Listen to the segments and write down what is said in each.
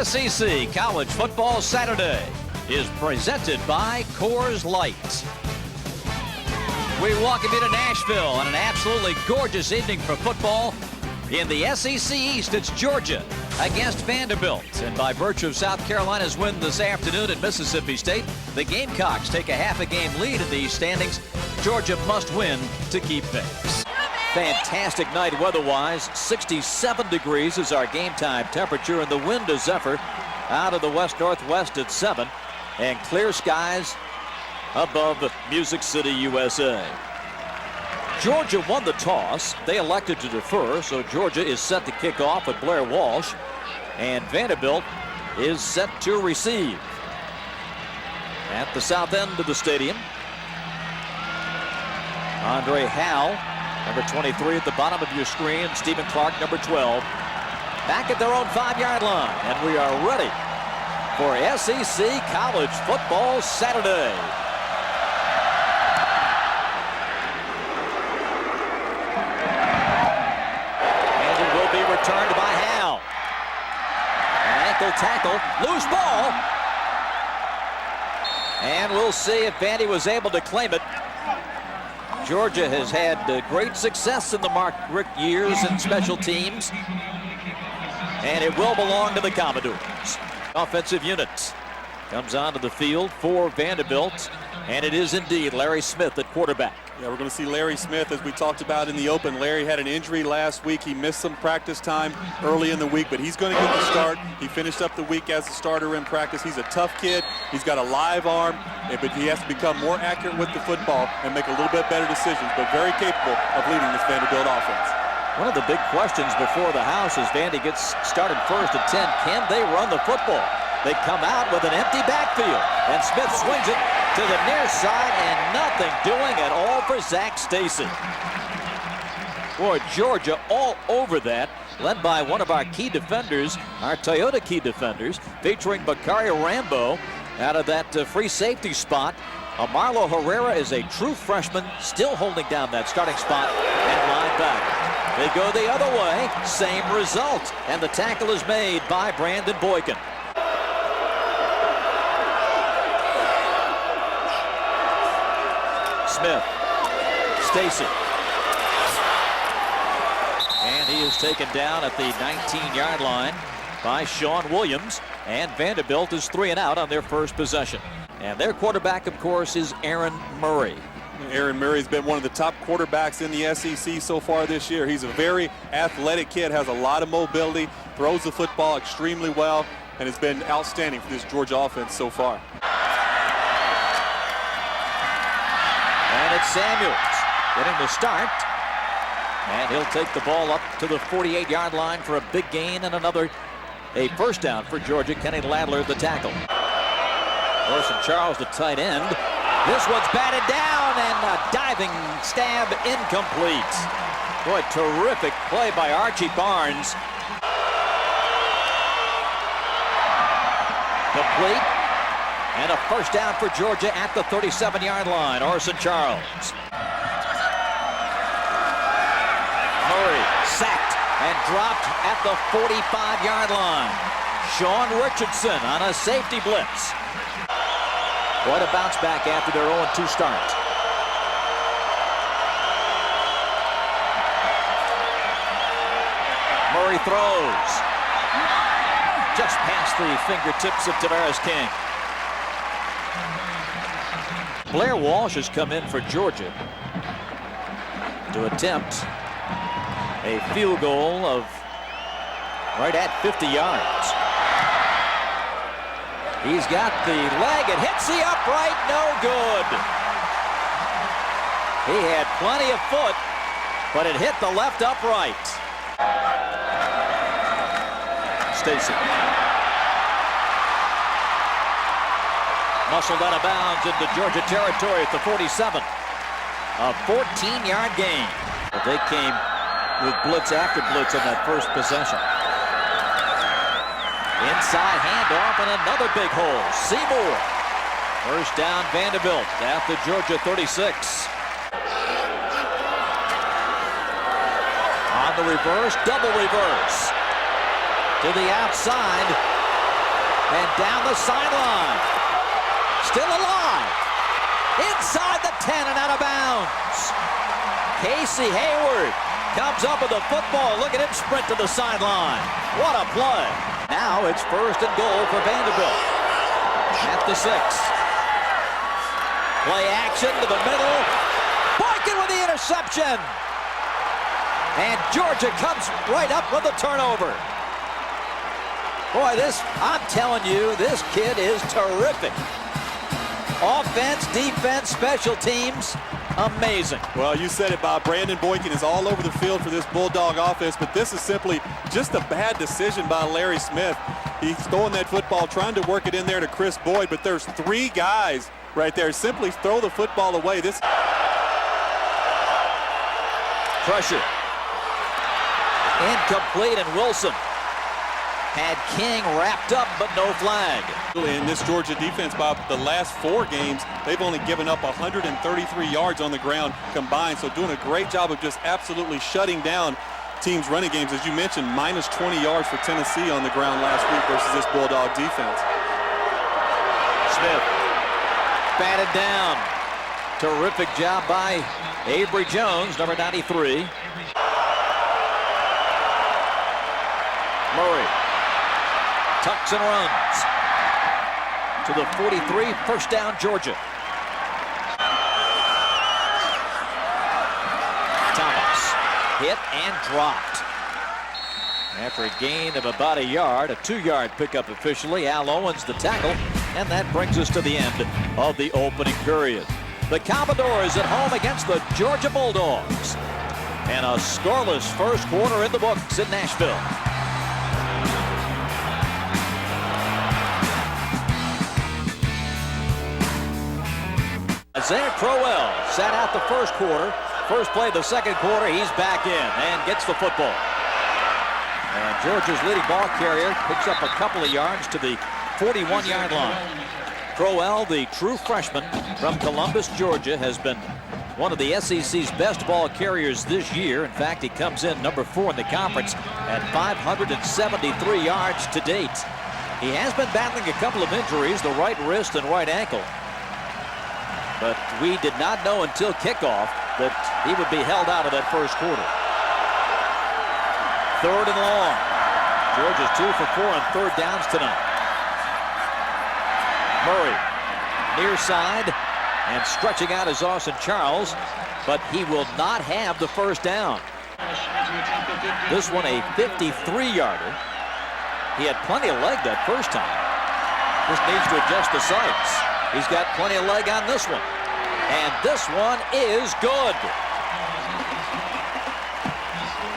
SEC College Football Saturday is presented by Coors Light. We welcome you to Nashville on an absolutely gorgeous evening for football. In the SEC East, it's Georgia against Vanderbilt. And by virtue of South Carolina's win this afternoon at Mississippi State, the Gamecocks take a half-a-game lead in these standings. Georgia must win to keep pace. Fantastic night weather-wise. 67 degrees is our game-time temperature, and the wind is Zephyr out of the west-northwest at 7, and clear skies above Music City, USA. Georgia won the toss. They elected to defer, so Georgia is set to kick off with Blair Walsh, and Vanderbilt is set to receive. At the south end of the stadium, Andre Howell, number 23 at the bottom of your screen. Stephen Clark, number 12, back at their own 5-yard line. And we are ready for SEC College Football Saturday. And it will be returned by Howell. An ankle tackle, loose ball. And we'll see if Vandy was able to claim it. Georgia has had great success in the Mark Richt years in special teams, and it will belong to the Commodores. Offensive unit comes onto the field for Vanderbilt, and it is indeed Larry Smith at quarterback. Yeah, we're going to see Larry Smith, as we talked about in the open. Larry had an injury last week. He missed some practice time early in the week, but he's going to get the start. He finished up the week as a starter in practice. He's a tough kid. He's got a live arm, but he has to become more accurate with the football and make a little bit better decisions, but very capable of leading this Vanderbilt offense. One of the big questions before the house as Vandy gets started first at 10, can they run the football? They come out with an empty backfield, and Smith swings it to the near side, and nothing doing at all for Zach Stacy. Boy, Georgia all over that, led by one of our key defenders, our Toyota key defenders, featuring Bakari Rambo out of that free safety spot. Marlo Herrera is a true freshman, still holding down that starting spot and line back. They go the other way, same result, and the tackle is made by Brandon Boykin. Smith, Stacy, and he is taken down at the 19-yard line by Sean Williams, and Vanderbilt is 3 and out on their first possession. And their quarterback, of course, is Aaron Murray. Aaron Murray's been one of the top quarterbacks in the SEC so far this year. He's a very athletic kid, has a lot of mobility, throws the football extremely well, and has been outstanding for this Georgia offense so far. And it's Samuels getting the start, and he'll take the ball up to the 48-yard line for a big gain and a first down for Georgia. Kenny Ladler, the tackle. Orson Charles, the tight end. This one's batted down, and a diving stab incomplete. Boy, terrific play by Archie Barnes. Complete. And a first down for Georgia at the 37-yard line. Orson Charles. Murray sacked and dropped at the 45-yard line. Sean Richardson on a safety blitz. What a bounce back after their 0-2 start. Murray throws. Just past the fingertips of Tavares King. Blair Walsh has come in for Georgia to attempt a field goal of right at 50 yards. He's got the leg. It hits the upright. No good. He had plenty of foot, but it hit the left upright. Stacy. Muscled out of bounds into Georgia territory at the 47. A 14-yard gain. But they came with blitz after blitz on that first possession. Inside handoff and another big hole. Seymour. First down Vanderbilt at the Georgia 36. On the reverse, double reverse. To the outside. And down the sideline. Still alive. Inside the 10 and out of bounds. Casey Hayward comes up with the football. Look at him sprint to the sideline. What a play. Now it's 1st and goal for Vanderbilt. At the 6. Play action to the middle. Boykin with the interception. And Georgia comes right up with the turnover. Boy, I'm telling you, this kid is terrific. Offense, defense, special teams, amazing. Well, you said it, Bob. Brandon Boykin is all over the field for this Bulldog offense, but this is simply just a bad decision by Larry Smith. He's throwing that football, trying to work it in there to Chris Boyd, but there's 3 guys right there. Simply throw the football away. This pressure. Incomplete, and Wilson had King wrapped up, but no flag. In this Georgia defense, Bob, the last 4 games, they've only given up 133 yards on the ground combined, so doing a great job of just absolutely shutting down teams' running games. As you mentioned, minus 20 yards for Tennessee on the ground last week versus this Bulldog defense. Smith batted down. Terrific job by Avery Jones, number 93. Murray tucks and runs to the 43, 1st down, Georgia. Thomas hit and dropped. After a gain of about a yard, a 2-yard pickup officially. Al Owens the tackle, and that brings us to the end of the opening period. The Commodores at home against the Georgia Bulldogs. And a scoreless first quarter in the books in Nashville. Xander Crowell sat out the first quarter. First play of the second quarter, he's back in and gets the football. And Georgia's leading ball carrier picks up a couple of yards to the 41-yard line. Crowell, the true freshman from Columbus, Georgia, has been one of the SEC's best ball carriers this year. In fact, he comes in number 4 in the conference at 573 yards to date. He has been battling a couple of injuries, the right wrist and right ankle. But we did not know until kickoff that he would be held out of that first quarter. 3rd and long. Georgia's 2 for 4 on 3rd downs tonight. Murray near side and stretching out is Austin Charles, but he will not have the first down. This one a 53-yarder. He had plenty of leg that first time. Just needs to adjust the sights. He's got plenty of leg on this one. And this one is good.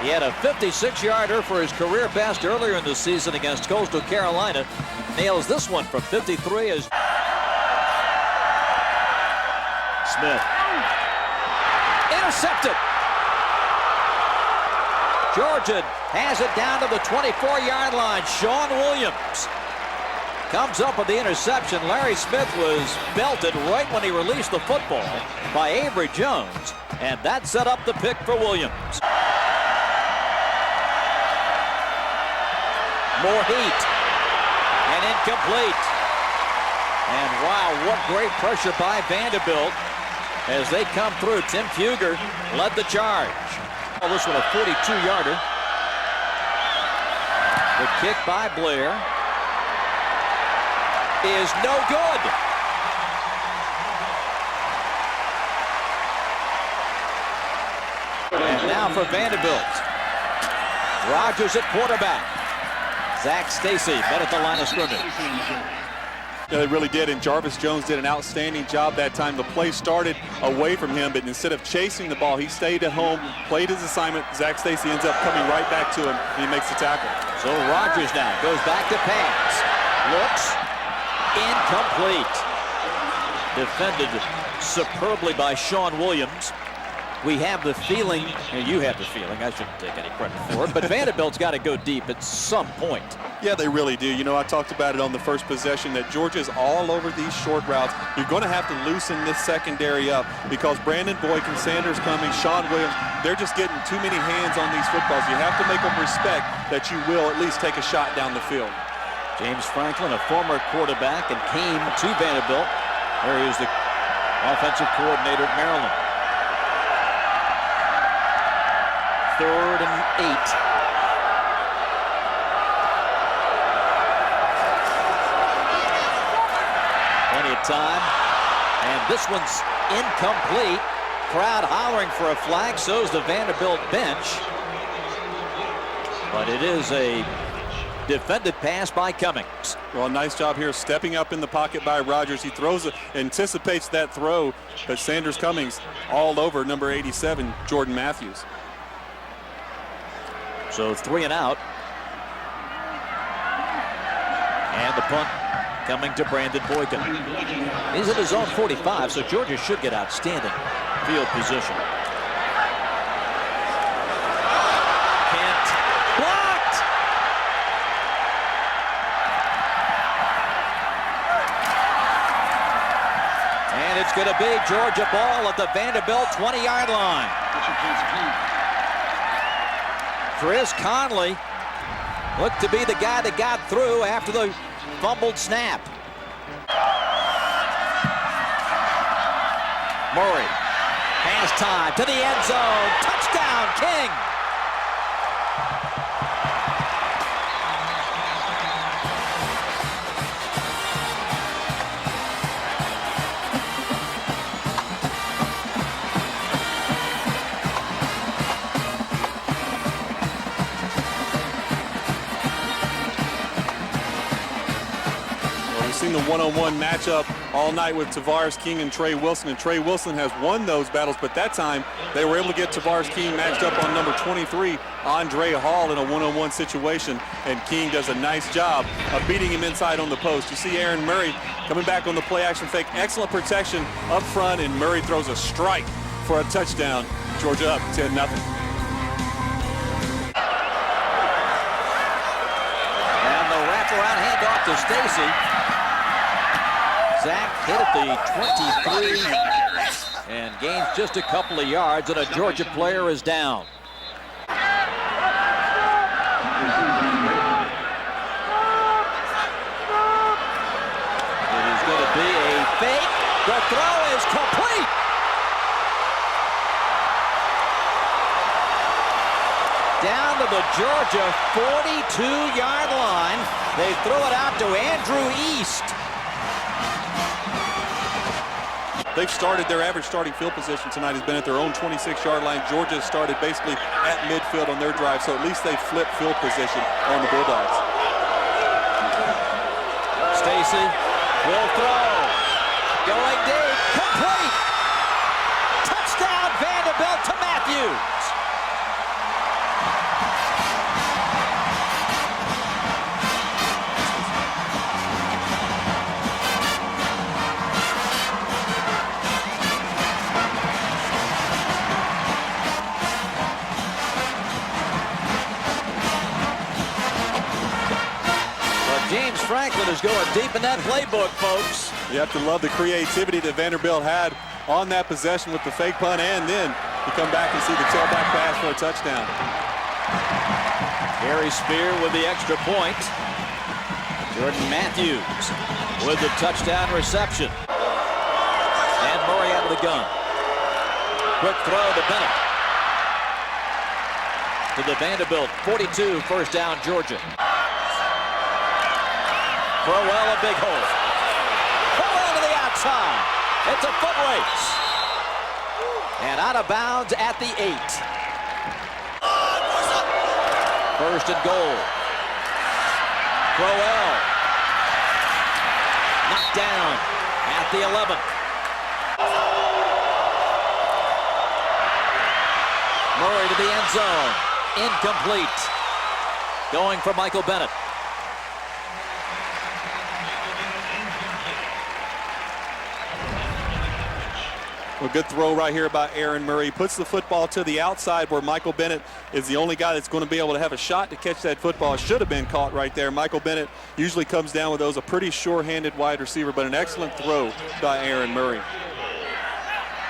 He had a 56-yarder for his career best earlier in the season against Coastal Carolina. Nails this one from 53 as Smith. Intercepted. Georgia has it down to the 24-yard line. Sean Williams comes up with the interception. Larry Smith was belted right when he released the football by Avery Jones, and that set up the pick for Williams. More heat, and incomplete. And wow, what great pressure by Vanderbilt as they come through. Tim Fugger led the charge. Oh, this one a 42-yarder. The kick by Blair is no good. And now for Vanderbilt. Rogers at quarterback. Zach Stacy met at the line of scrimmage. Yeah, they really did, and Jarvis Jones did an outstanding job that time. The play started away from him, but instead of chasing the ball, he stayed at home, played his assignment. Zach Stacy ends up coming right back to him, and he makes the tackle. So Rogers now goes back to pass. Looks incomplete. Defended superbly by Sean Williams. We have the feeling, you have the feeling, I shouldn't take any credit for it, but Vanderbilt's got to go deep at some point. Yeah, they really do. You know, I talked about it on the first possession that Georgia's all over these short routes. You're going to have to loosen this secondary up because Brandon Boykin, Sanders coming, Sean Williams, they're just getting too many hands on these footballs. You have to make them respect that you will at least take a shot down the field. James Franklin, a former quarterback, and came to Vanderbilt, where he was the offensive coordinator at Maryland. 3rd and 8. Plenty of time. And this one's incomplete. Crowd hollering for a flag, so's the Vanderbilt bench. But it is a defended pass by Cummings. Well, nice job here stepping up in the pocket by Rogers. He throws it, anticipates that throw, but Sanders Cummings all over number 87, Jordan Matthews. So 3 and out. And the punt coming to Brandon Boykin. He's at his own 45, so Georgia should get outstanding field position. Kent blocked. And it's going to be Georgia ball at the Vanderbilt 20-yard line. Chris Conley looked to be the guy that got through after the fumbled snap. Murray has time to the end zone. Touchdown, King. Seen the one-on-one matchup all night with Tavares King and Trey Wilson, and Trey Wilson has won those battles, but that time they were able to get Tavares King matched up on number 23, Andre Hall, in a one-on-one situation, and King does a nice job of beating him inside on the post. You see Aaron Murray coming back on the play-action fake, excellent protection up front, and Murray throws a strike for a touchdown. Georgia up 10-0. And the wraparound handoff to Stacy. Zach hit at the 23 and gains just a couple of yards, and a Georgia player is down. It is going to be a fake. The throw is complete. Down to the Georgia 42-yard line. They throw it out to Andrew East. They've started their average starting field position tonight has been at their own 26-yard line. Georgia started basically at midfield on their drive, so at least they flipped field position on the Bulldogs. Stacy will throw. Going deep. Complete. Touchdown Vanderbilt to Matthews. James Franklin is going deep in that playbook, folks. You have to love the creativity that Vanderbilt had on that possession with the fake punt, and then you come back and see the tailback pass for a touchdown. Gary Spear with the extra point. Jordan Matthews with the touchdown reception. And Murray out of the gun. Quick throw to Bennett. To the Vanderbilt 42, first down Georgia. Crowell, a big hole. Crowell to the outside. It's a foot race. And out of bounds at the 8. First and goal. Crowell. Knocked down at the 11. Murray to the end zone. Incomplete. Going for Michael Bennett. A good throw right here by Aaron Murray. Puts the football to the outside where Michael Bennett is the only guy that's going to be able to have a shot to catch that football. It should have been caught right there. Michael Bennett usually comes down with those. A pretty sure-handed wide receiver, but an excellent throw by Aaron Murray.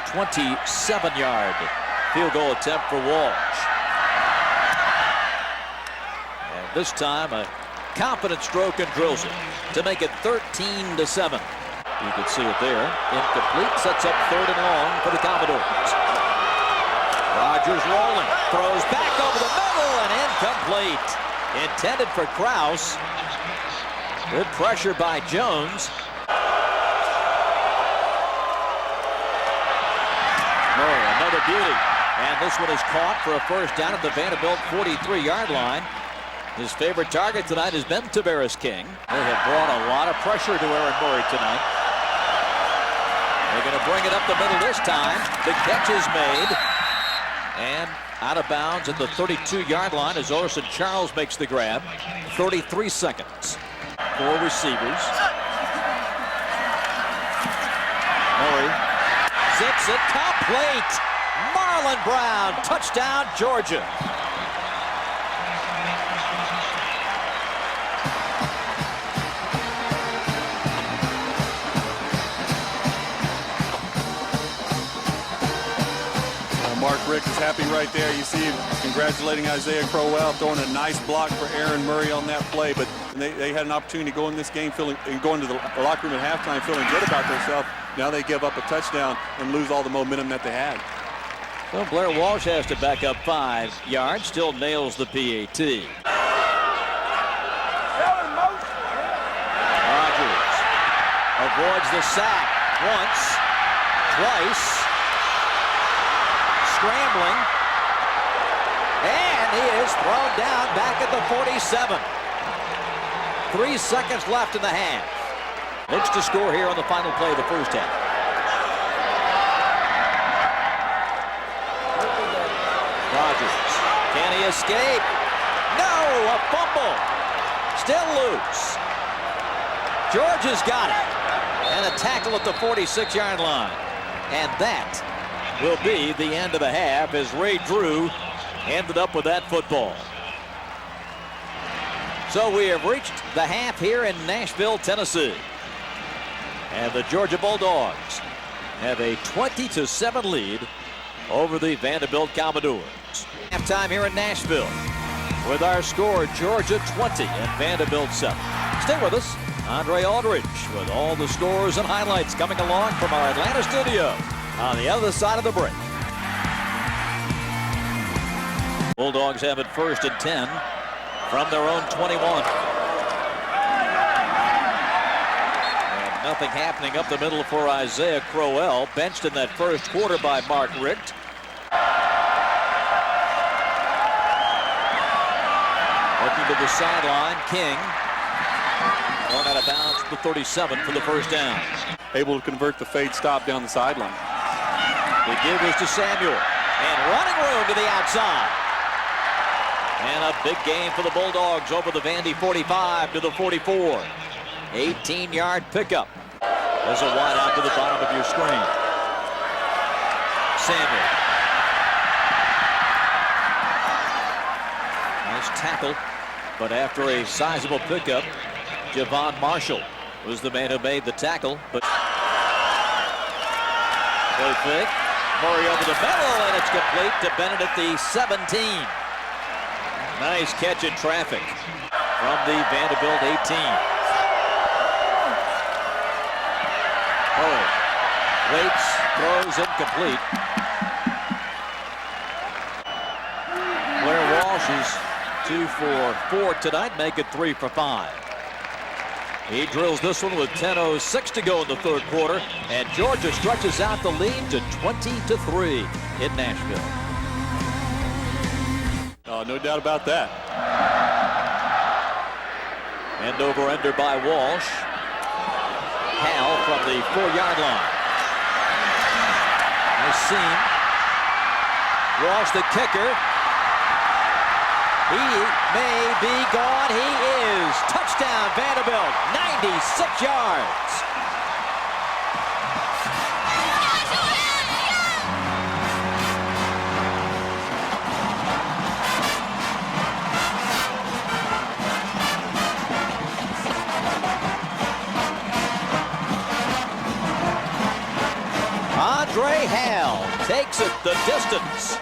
27-yard field goal attempt for Walsh. And this time a confident stroke and drills it to make it 13-7. You can see it there. Incomplete. Sets up 3rd and long for the Commodores. Rogers rolling. Throws back over the middle and incomplete. Intended for Krause. Good pressure by Jones. Murray, another beauty. And this one is caught for a first down at the Vanderbilt 43-yard line. His favorite target tonight has been Tavares King. They have brought a lot of pressure to Aaron Murray tonight. They're going to bring it up the middle this time. The catch is made. And out of bounds at the 32-yard line as Orson Charles makes the grab. 33 seconds. 4 receivers. Murray zips it complete. Marlon Brown, touchdown, Georgia. Mark Richt is happy right there. You see him congratulating Isaiah Crowell, throwing a nice block for Aaron Murray on that play. But they had an opportunity to go in this game going to the locker room at halftime feeling good about themselves. Now they give up a touchdown and lose all the momentum that they had. So Blair Walsh has to back up 5 yards, still nails the PAT. Rogers avoids the sack once, twice, scrambling, and he is thrown down back at the 47. 3 seconds left in the half. Looks to score here on the final play of the first half. Rogers, can he escape? No, a fumble. Still loose. Georgia's got it. And a tackle at the 46-yard line. And that will be the end of the half as Ray Drew ended up with that football. So we have reached the half here in Nashville, Tennessee. And the Georgia Bulldogs have a 20-7 lead over the Vanderbilt Commodores. Halftime here in Nashville with our score, Georgia 20 and Vanderbilt 7. Stay with us. Andre Aldridge with all the scores and highlights coming along from our Atlanta studio on the other side of the break. Bulldogs have it 1st and 10 from their own 21. And nothing happening up the middle for Isaiah Crowell, benched in that first quarter by Mark Richt. Looking to the sideline, King. Thrown out of bounds to the 37 for the first down. Able to convert the fade stop down the sideline. The give is to Samuel. And running room to the outside. And a big gain for the Bulldogs over the Vandy 45 to the 44. 18-yard pickup. There's a wide out to the bottom of your screen. Samuel. Nice tackle. But after a sizable pickup, Javon Marshall was the man who made the tackle. But play fake. Murray over the middle, and it's complete to Bennett at the 17. Nice catch in traffic from the Vanderbilt 18. Murray waits, throws incomplete. Blair Walsh is 2 for 4 tonight, make it 3 for 5. He drills this one with 10:06 to go in the third quarter, and Georgia stretches out the lead to 20-3 in Nashville. Oh, no doubt about that. End over ender by Walsh. Hal from the 4-yard line. Nice seam. Walsh the kicker. He may be gone. He is. Touchdown, Vanderbilt. 96 yards. Andre Hale takes it the distance.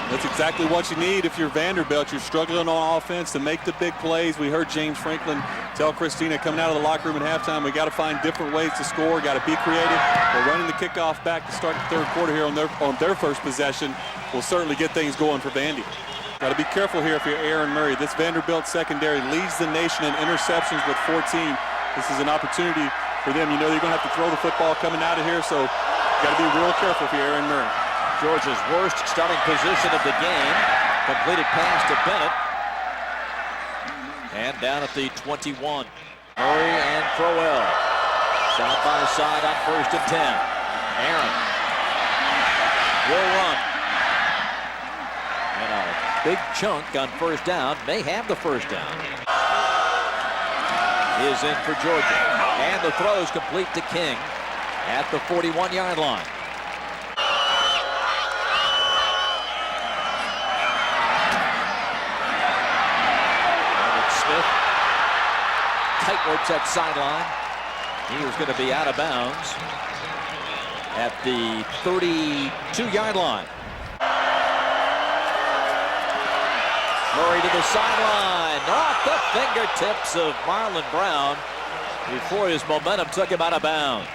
That's exactly what you need if you're Vanderbilt. You're struggling on offense to make the big plays. We heard James Franklin tell Christina coming out of the locker room at halftime, we got to find different ways to score, got to be creative. We're running the kickoff back to start the third quarter here on their first possession. Will certainly get things going for Vandy. Got to be careful here if you're Aaron Murray. This Vanderbilt secondary leads the nation in interceptions with 14. This is an opportunity for them. You know they're going to have to throw the football coming out of here, so got to be real careful if you're Aaron Murray. Georgia's worst starting position of the game. Completed pass to Bennett. And down at the 21. Murray and Crowell. Side by side on 1st and 10. Aaron will run. And a big chunk on 1st down. May have the 1st down. Is in for Georgia. And the throw is complete to King at the 41-yard line. Tightropes that sideline. He was going to be out of bounds at the 32-yard line. Murray to the sideline, off the fingertips of Marlon Brown before his momentum took him out of bounds.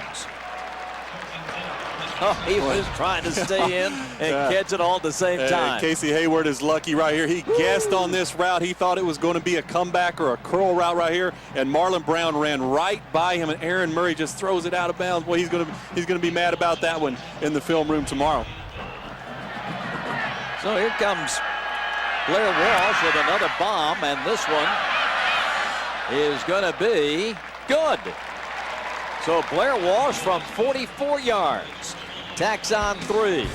Oh, he was trying to stay in and catch it all at the same time. Casey Hayward is lucky right here. He guessed on this route. He thought it was going to be a comeback or a curl route right here, and Marlon Brown ran right by him, and Aaron Murray just throws it out of bounds. Boy, he's going to be mad about that one in the film room tomorrow. So here comes Blair Walsh with another bomb, and this one is going to be good. So Blair Walsh from 44 yards. Tacks on 3.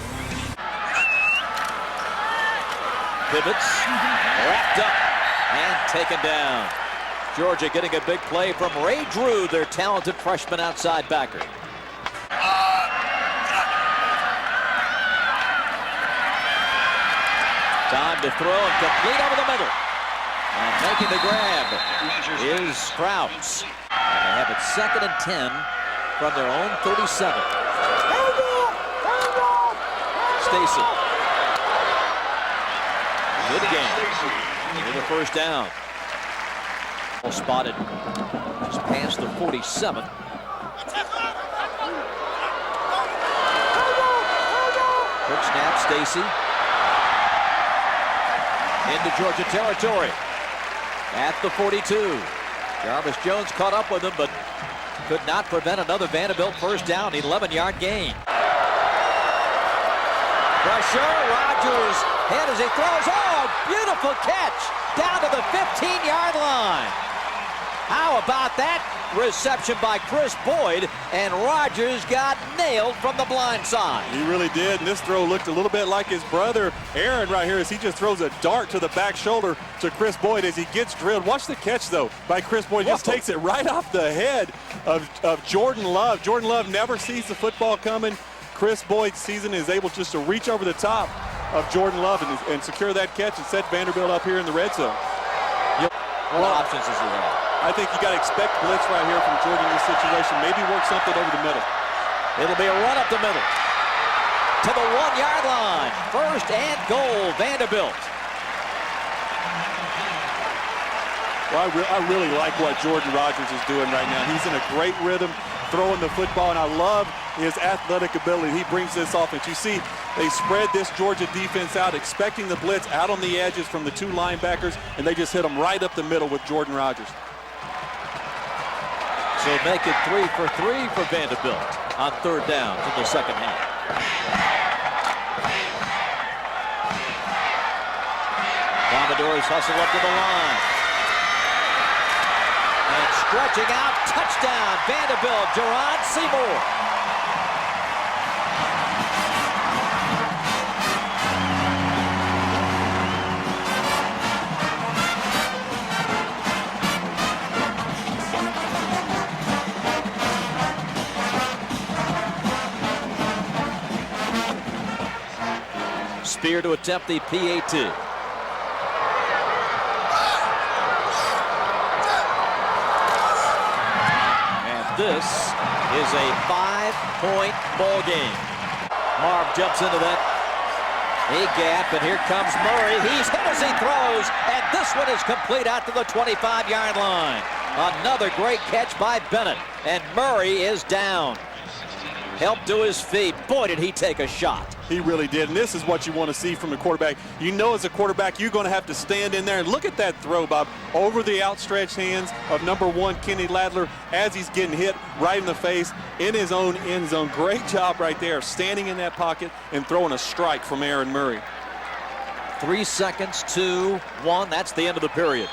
Pivots, wrapped up, and taken down. Georgia getting a big play from Ray Drew, their talented freshman outside backer. Time to throw and complete over the middle. And making the grab is Krause. And they have it 2nd and 10 from their own 37. Stacy. Good game. With the 1st down. Spotted just past the 47. Quick snap, Stacy. Into Georgia territory. At the 42. Jarvis Jones caught up with him, but could not prevent another Vanderbilt 1st down, 11-yard gain. Pressure, Rogers head as he throws. Oh, beautiful catch down to the 15-yard line. How about that reception by Chris Boyd, and Rogers got nailed from the blind side. He really did, and this throw looked a little bit like his brother Aaron right here as he just throws a dart to the back shoulder to Chris Boyd as he gets drilled. Watch the catch, though, by Chris Boyd. Just takes it right off the head of Jordan Love. Jordan Love never sees the football coming. Chris Boyd sees it and is able just to reach over the top of Jordan Love and secure that catch and set Vanderbilt up here in the red zone. Yep. What options does he have? I think you got to expect blitz right here from Jordan in this situation. Maybe work something over the middle. It'll be a run up the middle to the 1-yard line. 1st and goal, Vanderbilt. Well, I really like what Jordan Rogers is doing right now. He's in a great rhythm throwing the football, and I love his athletic ability. He brings this offense. You see, they spread this Georgia defense out, expecting the blitz out on the edges from the 2 linebackers, and they just hit them right up the middle with Jordan Rogers. So make it 3 for 3 for Vanderbilt on 3rd down in the 2nd half. Commodores hustle up to the line. And stretching out, touchdown, Vanderbilt, Jerron Seymour. Spear to attempt the PAT. And this is a 5-point ball game. Marv jumps into that A gap, and here comes Murray. He's hit as he throws, and this one is complete out to the 25-yard line. Another great catch by Bennett, and Murray is down. Help to his feet. Boy, did he take a shot. He really did, and this is what you want to see from the quarterback. You know, as a quarterback, you're going to have to stand in there and look at that throw, Bob, over the outstretched hands of number 1, Kenny Ladler, as he's getting hit right in the face in his own end zone. Great job right there, standing in that pocket and throwing a strike from Aaron Murray. 3 seconds, 2, 1. That's the end of the period.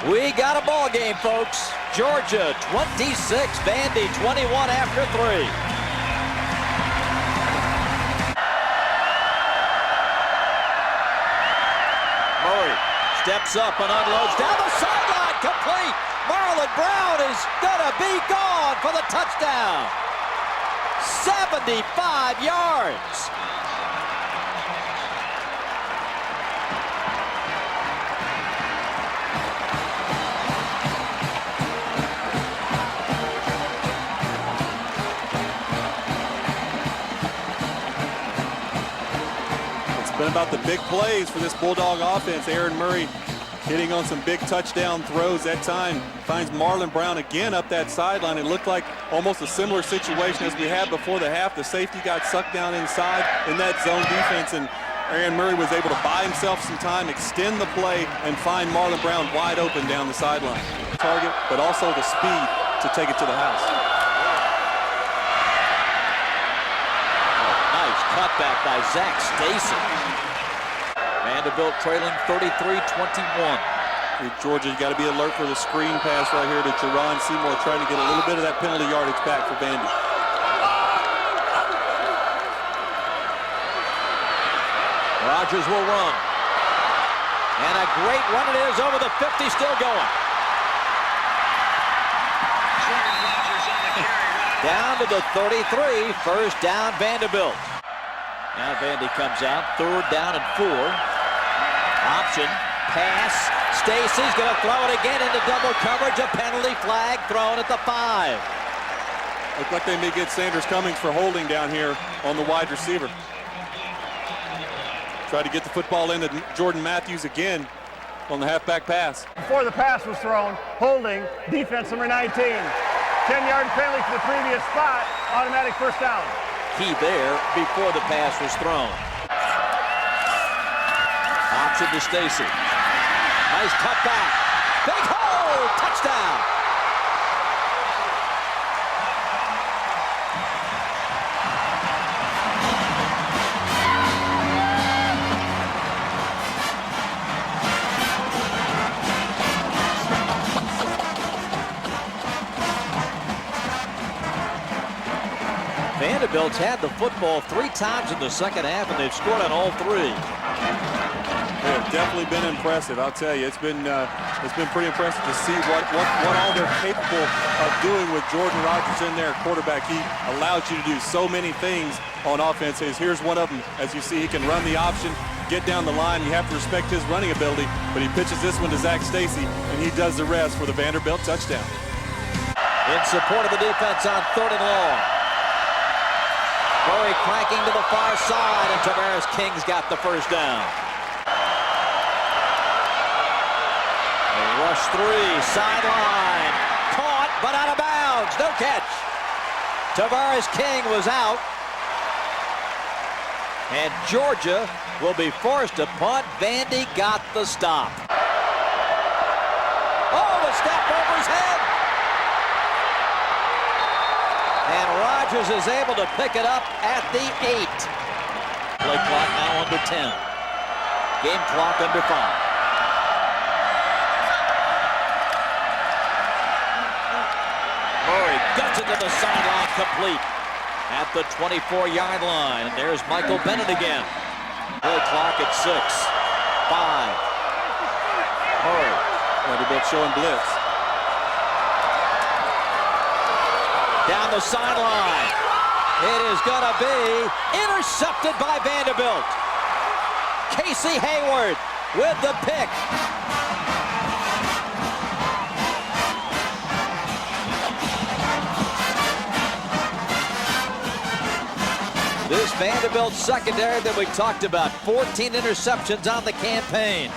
We got a ball game, folks. Georgia 26, Vandy 21 after 3. Steps up and unloads down the sideline, complete. Marlon Brown is gonna be gone for the touchdown. 75 yards. Been about the big plays for this Bulldog offense. Aaron Murray hitting on some big touchdown throws. That time finds Marlon Brown again up that sideline. It looked like almost a similar situation as we had before the half. The safety got sucked down inside in that zone defense, and Aaron Murray was able to buy himself some time, extend the play, and find Marlon Brown wide open down the sideline. Target, but also the speed to take it to the house. Nice cutback by Zach Stacy. Vanderbilt trailing 33-21. Georgia, you got to be alert for the screen pass right here to Jerron Seymour, trying to get a little bit of that penalty yardage back for Vandy. Rodgers will run. And a great run it is over the 50, still going. Down to the 33, first down Vanderbilt. Now Vandy comes out, 3rd down and 4. Option, pass, Stacy's going to throw it again into double coverage, a penalty flag thrown at the 5. Looked like they may get Sanders Cummings for holding down here on the wide receiver. Tried to get the football into Jordan Matthews again on the halfback pass. Before the pass was thrown, holding, defense number 19. 10-yard penalty for the previous spot, automatic first down. Key there before the pass was thrown. Option to Stacy. Nice cutback. Big hole, touchdown. Vanderbilt's had the football 3 times in the second half, and they've scored on all 3. They have definitely been impressive. I'll tell you, it's been pretty impressive to see what all they're capable of doing with Jordan Rodgers in there, quarterback. He allows you to do so many things on offense. Here's one of them. As you see, he can run the option, get down the line. You have to respect his running ability, but he pitches this one to Zach Stacy, and he does the rest for the Vanderbilt touchdown. In support of the defense on 3rd and long. Murray cranking to the far side, and Tavares King's got the first down. Rush 3, sideline, caught, but out of bounds, no catch. Tavares King was out. And Georgia will be forced to punt. Vandy got the stop. Oh, a step over his head. And Rodgers is able to pick it up at the 8. Play clock now under 10. Game clock under 5. Murray guts it to the sideline, complete at the 24-yard line. And there's Michael Bennett again. Play clock at 6. 5. Murray. Vanderbilt showing blitz. Down the sideline. It is going to be intercepted by Vanderbilt. Casey Hayward with the pick. This Vanderbilt secondary that we talked about, 14 interceptions on the campaign.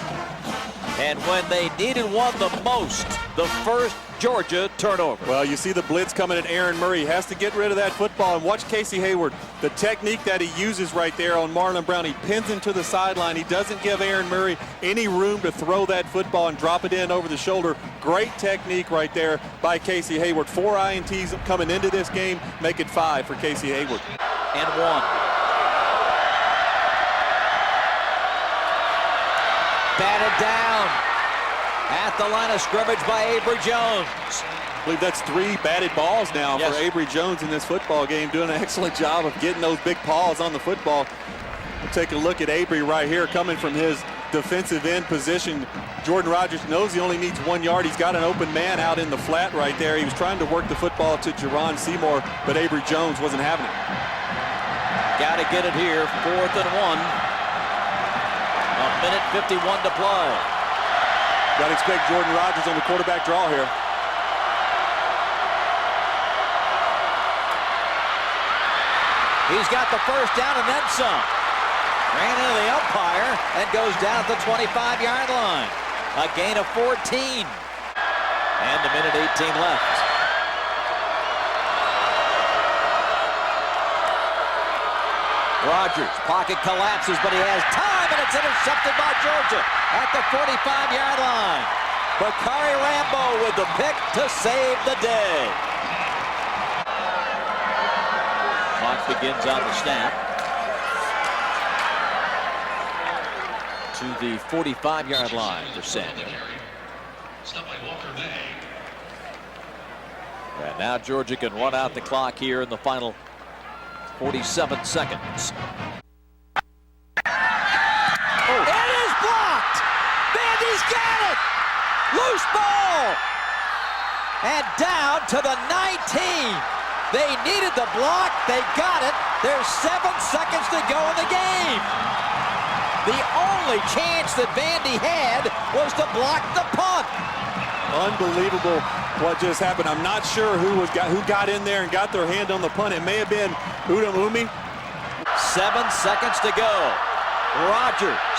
And when they needed one the most, the first Georgia turnover. Well, you see the blitz coming at Aaron Murray. He has to get rid of that football. And watch Casey Hayward. The technique that he uses right there on Marlon Brown. He pins him to the sideline. He doesn't give Aaron Murray any room to throw that football and drop it in over the shoulder. Great technique right there by Casey Hayward. 4 INTs coming into this game. Make it 5 for Casey Hayward. And 1. Batted down at the line of scrimmage by Avery Jones. I believe that's 3 batted balls now for Avery Jones in this football game, doing an excellent job of getting those big paws on the football. We'll take a look at Avery right here coming from his defensive end position. Jordan Rogers knows he only needs 1 yard. He's got an open man out in the flat right there. He was trying to work the football to Jerron Seymour, but Avery Jones wasn't having it. Got to get it here, 4th and 1. A minute 51 to play. Got to expect Jordan Rogers on the quarterback draw here. He's got the first down and then some. Ran into the umpire and goes down at the 25-yard line. A gain of 14. And a minute 18 left. Rogers, pocket collapses, but he has time, and it's intercepted by Georgia at the 45-yard line. Bakari Rambo with the pick to save the day. Clock begins on the snap. To the 45-yard line for Samuel. And now Georgia can run out the clock here in the final 47 seconds. Oh. It is blocked! Vandy's got it! Loose ball! And down to the 19. They needed the block. They got it. There's 7 seconds to go in the game. The only chance that Vandy had was to block the punt. Unbelievable what just happened. I'm not sure who got in there and got their hand on the punt. It may have been Udamumi. 7 seconds to go. Rogers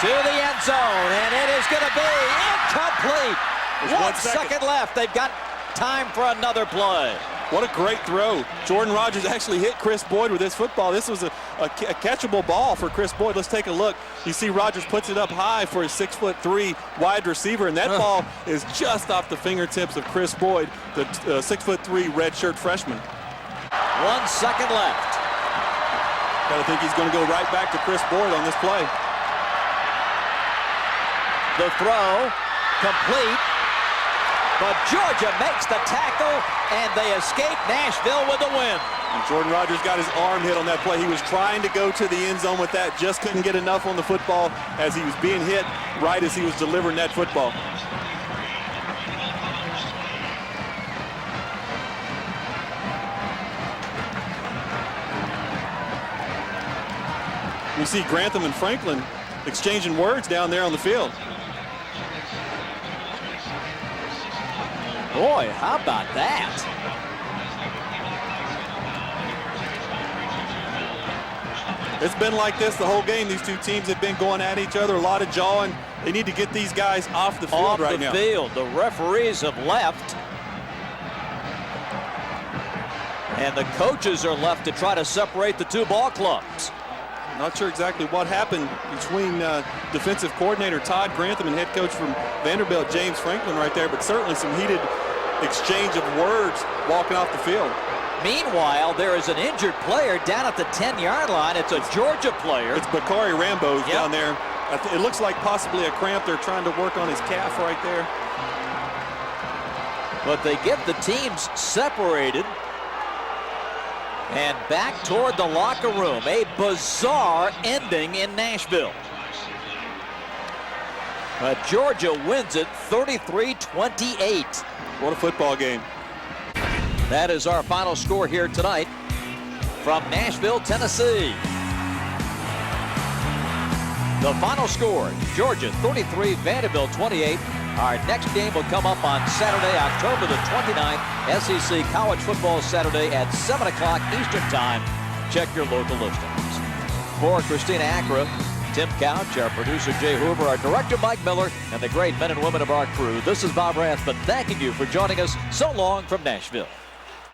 to the end zone, and it is going to be incomplete. There's 1 second left. They've got time for another play. What a great throw. Jordan Rogers actually hit Chris Boyd with this football. This was a catchable ball for Chris Boyd. Let's take a look. You see Rogers puts it up high for his 6'3" wide receiver, and that ball is just off the fingertips of Chris Boyd, the 6'3" redshirt freshman. 1 second left. Gotta think he's going to go right back to Chris Boyd on this play. The throw complete. But Georgia makes the tackle, and they escape Nashville with a win. And Jordan Rogers got his arm hit on that play. He was trying to go to the end zone with that, just couldn't get enough on the football as he was being hit right as he was delivering that football. We see Grantham and Franklin exchanging words down there on the field. Boy, how about that? It's been like this the whole game. These two teams have been going at each other, a lot of jawing. They need to get these guys off the field right now. Off the field. The referees have left. And the coaches are left to try to separate the two ball clubs. Not sure exactly what happened between defensive coordinator Todd Grantham and head coach from Vanderbilt, James Franklin, right there, but certainly some heated exchange of words walking off the field. Meanwhile, there is an injured player down at the 10-yard line. It's a Georgia player. It's Bakari Rambo down there. It looks like possibly a cramp. They're trying to work on his calf right there. But they get the teams separated and back toward the locker room. A bizarre ending in Nashville. But Georgia wins it 33-28. What a football game. That is our final score here tonight from Nashville, Tennessee. The final score, Georgia 33, Vanderbilt 28. Our next game will come up on Saturday, October the 29th, SEC College Football Saturday at 7 o'clock Eastern Time check your local listings. For Christina Acra, Tim Couch, our producer Jay Hoover, our director Mike Miller, and the great men and women of our crew, this is Bob Rathman thanking you for joining us so long from Nashville.